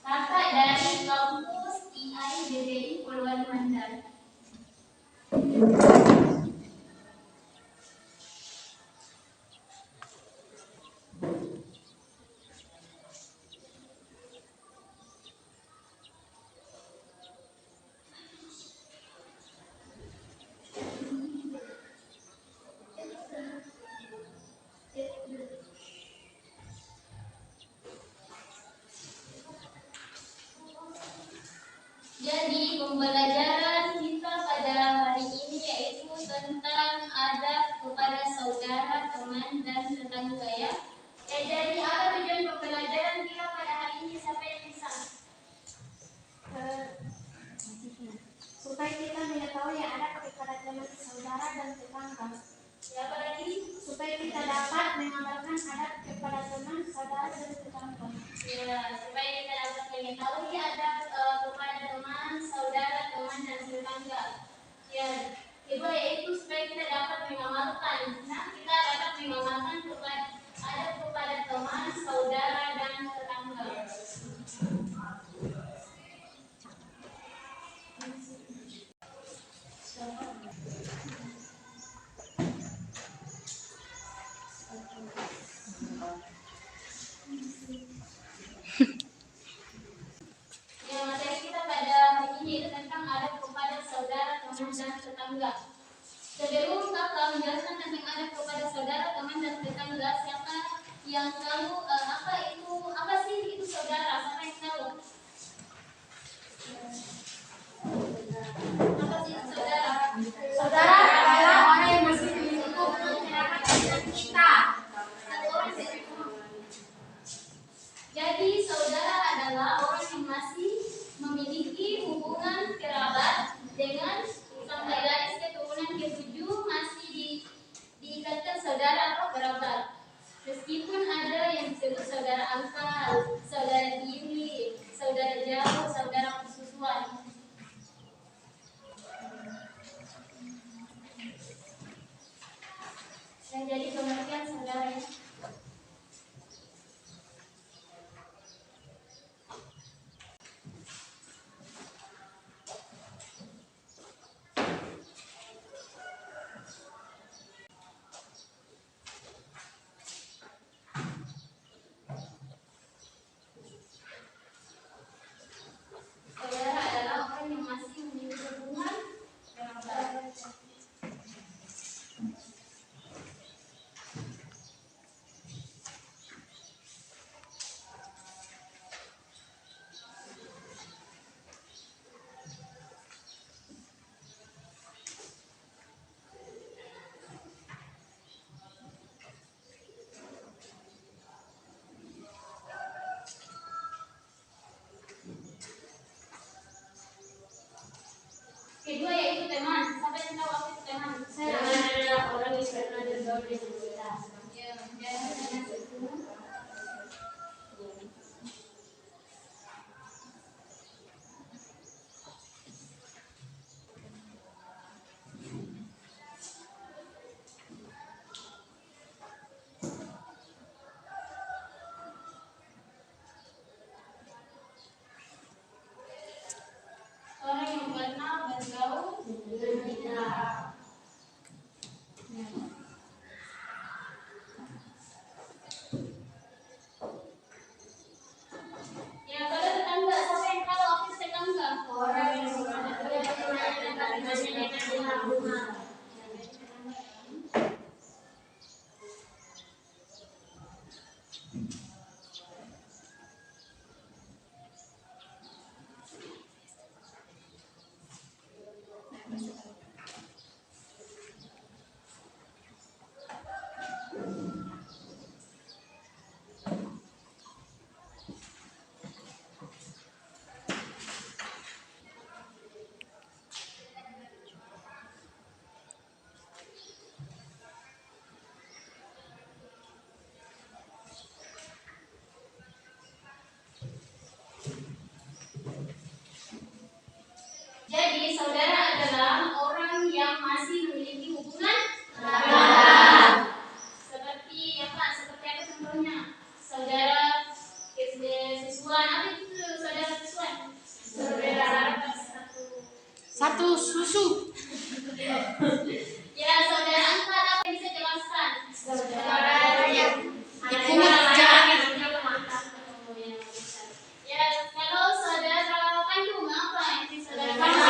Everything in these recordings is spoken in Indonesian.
Kakak dari kampus IAIN Puluhan Mandar. Jadi pembelajaran kita pada hari ini yaitu tentang adab kepada saudara, teman, dan tetangga ya. Jadi apa tujuan pembelajaran kita pada hari ini? Siapa yang bisa? Supaya kita mengetahui yang ada kepada teman, saudara, dan tetangga. Siapa lagi? Supaya kita dapat mengamalkan adab kepada teman, saudara, dan tetangga. Ya, supaya kita dapat mengetahui adab kepada teman, saudara, teman, dan tetangga. Ya, kedua yaitu supaya kita dapat mengamalkan. Nah, kita dapat mengamalkan adab kepada teman, saudara, dan tetangga. Ya, materi kita pada hari ini tentang adab kepada saudara, teman, dan tetangga. Sebelum kakak menjelaskan tentang adab kepada saudara, teman, dan tetangga, siapa yang tahu apa sih itu saudara? Siapa yang tahu? Apa sih itu saudara? Saudara adalah orang yang masih lingkup masyarakat dengan kita. Jadi saudara adalah orang yang masih memiliki hubungan kerabat dengan sampai garis keturunan ke-7 masih diikatkan saudara atau kerabat. Meskipun ada yang disebut saudara angkat, saudara tiri, saudara jauh, saudara persusuan. Dan jadi pengertian saudara ya. Saudara adalah orang yang masih memiliki hubungan kerabat. Kedua yaitu teman. Siapa yang tahu apa itu teman? Saya adalah orang yang pernah bergaul dengan kita. Ya, teman itu. Orang yang pernah bergaul dengan kita. Jadi saudara adalah orang yang masih memiliki hubungan darah. Seperti apa? Seperti apa contohnya? Saudara siswan, apa itu saudara siswan? Saudara Satu susu. Ya, saudara angkat apa yang bisa jelaskan? Saudara yang pungut jalan. Ya, kalau saudara kandung apa itu saudara kandung?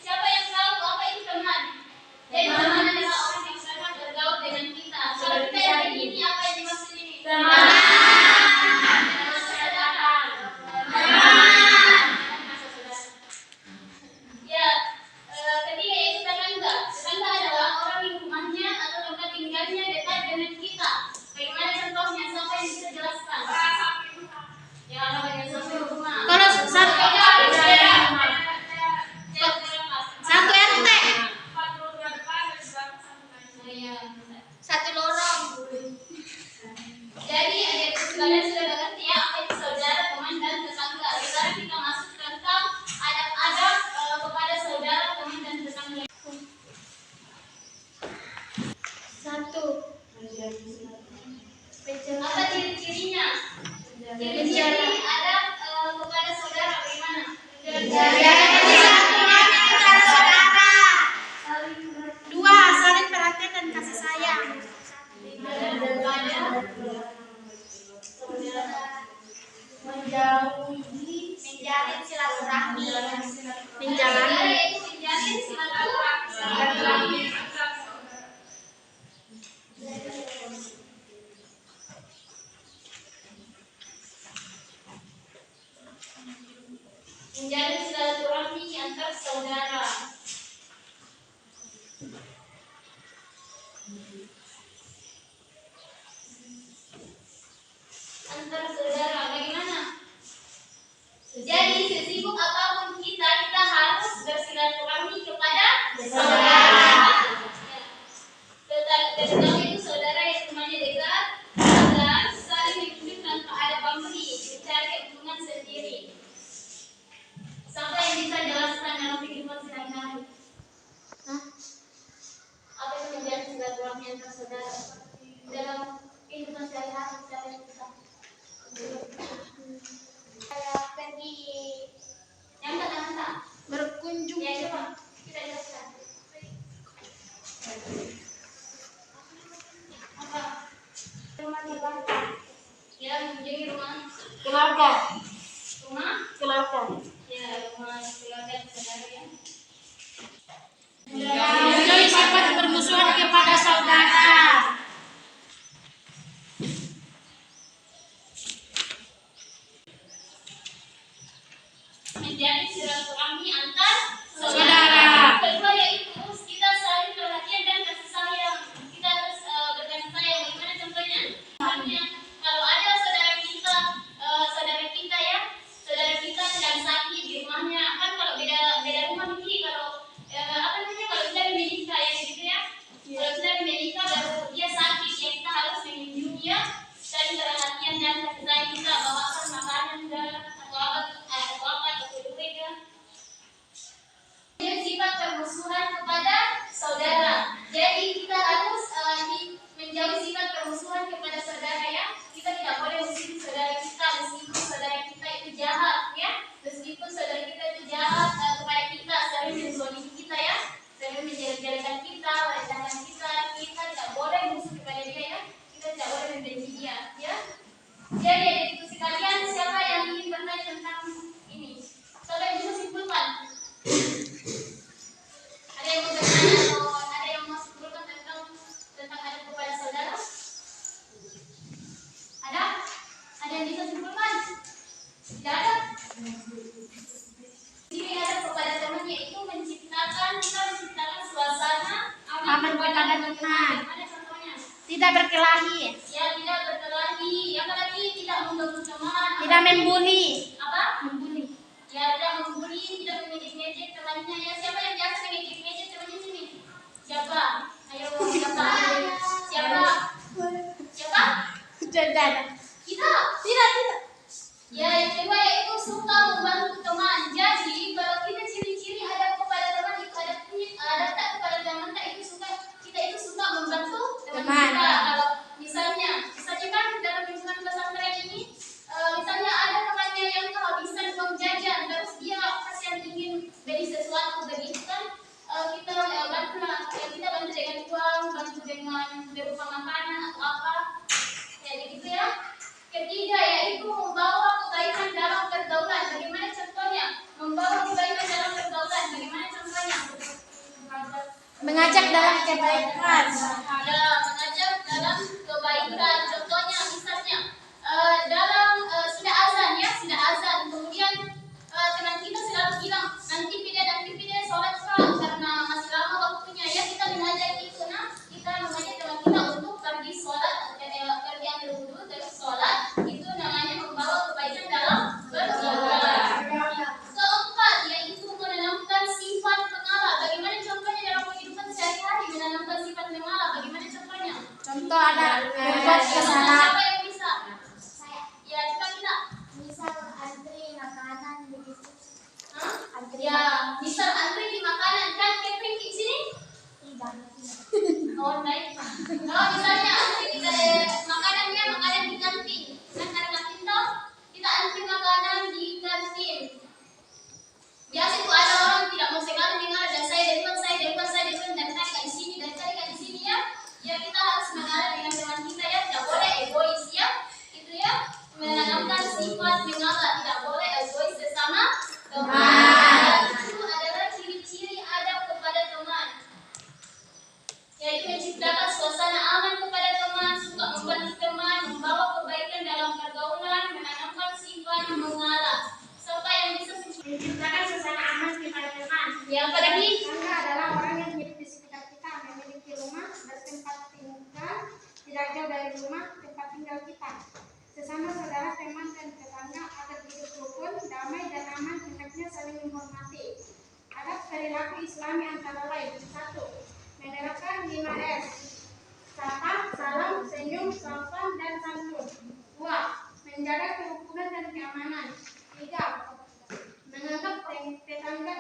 Siapa yang tahu apa itu teman? Jadi teman adalah orang yang sangat bergaul dengan kita. Kalau kita yang begini, apa yang dimaksud ini? Ya, ketiga yaitu tetangga. Tetangga adalah orang yang rumahnya atau tempat tinggalnya dekat dengan kita. Bagaimana contohnya? Siapa yang bisa jelaskan? Ya, kalau yang sampai rumah. Kalau satu RT. Satu lorong. Jadi adik sekalian sudah mengerti ya apa itu saudara, teman dan tetangga. Sekarang kita masuk tentang adab-adab kepada saudara, teman dan tetangga. Satu. Apa ciri-cirinya? Ciri-ciri adab kepada saudara bagaimana? Dua, saling perhatian dan kasih sayang. Menjalin silaturahmi. Menjalani. Menjalin silaturahmi. Menjalin silaturahmi antar saudara. Antar saudara bagaimana? Jadi sesibuk apapun kita harus bersilaturahmi kepada saudara. Tetangga itu saudara yang rumahnya dekat agar saling menunjuk tanpa ada pamrih, mencari keuntungan sendiri. Siapa yang bisa jelaskan dalam kehidupan sehari-hari? Apa itu menjadi silaturahmi antar saudara dalam kehidupan sehari-hari? Siapa yang bisa? Pergi Yang kata-kata. berkunjung. Ya coba kita jelaskan. Apa? Rumah keluarga. Ya mengunjungi rumah Keluarga. rumah Keluarga. ya rumah keluarga saudara ya. Menjauhi sifat bermusuhan kepada saudara. Menjadi silaturahmi antar Saudara. Kedua yaitu kita saling perhatian dan kasih sayang. Kita harus berkasih sayang. Bagaimana contohnya? Misalnya kalau ada saudara kita ya, saudara kita sedang sakit di rumahnya, kan kalau beda rumah begini, kalau apa namanya, kalau sudah menikah ya gitu ya. Kalau sudah menikah baru dia sakit ya, kita harus mengunjungi ya, saling perhatian dan kasih sayang, kita bawakan makanan dan atau apa atau kue ya. Sifat permusuhan kepada saudara. Jadi kita harus menjauhi sifat permusuhan kepada saudara ya. Kita tidak boleh musuhi saudara kita meskipun saudara kita itu jahat ya. Meskipun saudara kita itu jahat kepada kita, sering menzalimi kita ya, sering menjelek-jelekan kita, merendahkan kita tidak boleh musuh kepada dia ya. Kita tidak boleh membenci dia ya. Jadi itu sekalian, siapa yang ingin bertanya tentang ini? yang bisa simpulkan? Tidak ada. Ciri adab kepada teman yaitu menciptakan suasana Aman kepada teman. Mana contohnya? Tidak berkelahi. Ya, tidak berkelahi. Yang lagi tidak mengganggu teman. Tidak membuli. Apa? Membuli. Ya, tidak membuli, tidak mengejek-ngejek temannya. Ya, siapa yang biasa mengejek-ngejek temannya sini? Siapa? Ayo, siapa? Siapa? Siapa? Tidak. Kita. Tidak. Ya, yang kedua yaitu suka membantu teman. Jadi, kalau kita ciri-ciri adab kepada teman itu adab tak kepada teman tak itu kita itu suka membantu teman kita. Kalau misalnya kan dalam lingkungan pesantren ini, misalnya ada temannya yang kehabisan uang jajan, terus dia kasihan ingin beli sesuatu begitu kan, kita bantu lah. Kita bantu dengan uang, bantu dengan berupa makanan atau apa, ya begitu ya. Ketiga yaitu membawa kebaikan dalam pergaulan. Bagaimana contohnya? Membawa kebaikan dalam pergaulan. Bagaimana contohnya? Mengajak dalam kebaikan. Ya, mengajak dalam kebaikan. Contohnya misalnya dalam sudah azan. Kemudian teman kita selalu bilang nanti pindah sholat Kak, karena masih lama waktunya. Ya, kita mengajak itu. Nah, kita mengajak teman kita untuk pergi sholat, pergi ambil wudhu terus sholat. Itu namanya membawa kebaikan dalam pergaulan. Keempat yaitu menanamkan sifat mengalah. Bagaimana contohnya dalam kehidupan sehari-hari menanamkan sifat mengalah? Bagaimana contohnya? Contoh ada membuat kesalahan. Siapa yang bisa? Saya. Ya, coba kita. Misal antri makanan begitu. Hah? Ya, misal antri di makanan kan catering di sini? Tidak. Oh, baik. Kalau misalnya antri makanan di kantin. Kan ada kantin toh? Kita antri makanan di kantin. Biasa itu ada orang tidak mau sekali dengar dan saya dari tadi di sini ya. Ya, kita harus mengalah dengan teman kita ya, tidak boleh egois ya. Itu ya, menanamkan sifat mengalah, tidak boleh egois sesama teman. Itu adalah ciri-ciri adab kepada teman. Yaitu menciptakan suasana aman kepada teman, suka membantu teman, membawa kebaikan dalam pergaulan, menanamkan sifat mengalah. Siapa yang bisa Menciptakan suasana aman kepada teman. yang pada Tetangga adalah orang yang hidup di sekitar kita, memiliki rumah, bertempat tinggal, tidak jauh dari rumah tempat tinggal kita. Sesama saudara, teman, dan tetangga agar hidup rukun, damai, dan aman, hendaknya saling menghormati. Adab perilaku Islami antara lain: 1. Menerapkan 5S: sapa, salam, senyum, sopan, dan santun. 2. Menjaga kerukunan dan keamanan. 3. Menganggap tetangga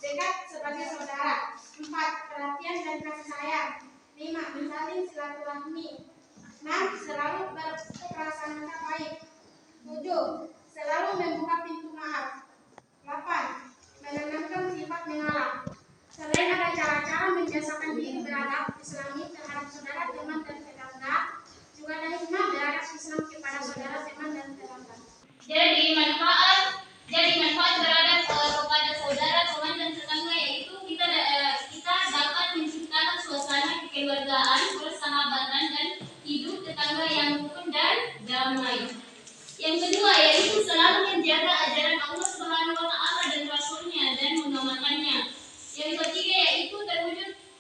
dekat sebagai saudara. 4. Perhatian dan kasih sayang. 5. Menjalin silaturahmi. 6. Selalu berprasangka baik. 7. Selalu membuka pintu maaf. 8. Menanamkan sifat mengalah. Selain ada cara-cara membiasakan diri beradab Islami terhadap saudara, teman, dan tetangga, juga ada hikmah beradab Islam kepada saudara, teman, dan tetangga. Jadi manfaat terhadap kepada saudara, teman, dan tetangga yaitu kita dapat menciptakan suasana kekeluargaan, persahabatan, dan hidup tetangga yang rukun dan damai. Yang kedua yaitu selalu menjaga ajaran Allah Subhanahu wa Ta'ala dan Rasulnya dan mengamalkannya. Yang ketiga yaitu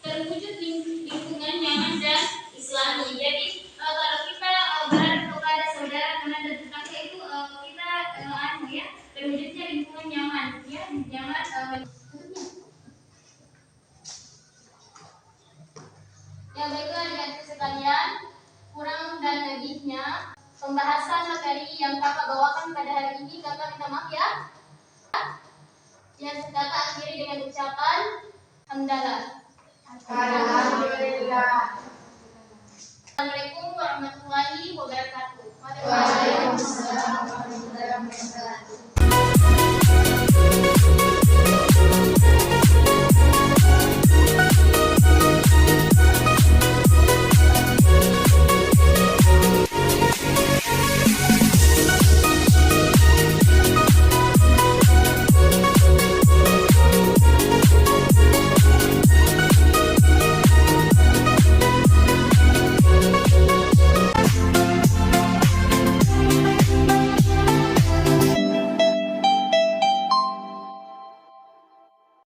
terwujud lingkungan nyaman dan Islami. Jadi kalau kita berada kepada saudara, teman, dan tetangga itu kita terwujudnya lingkungan nyaman, ya nyaman. Ya, baiklah adik-adik sekalian, kurang dan lebihnya pembahasan materi yang kakak bawakan pada hari ini kakak minta maaf ya. Yang kakak akhiri dengan ucapan hamdalah. Alhamdulillah. Assalamualaikum warahmatullahi wabarakatuh.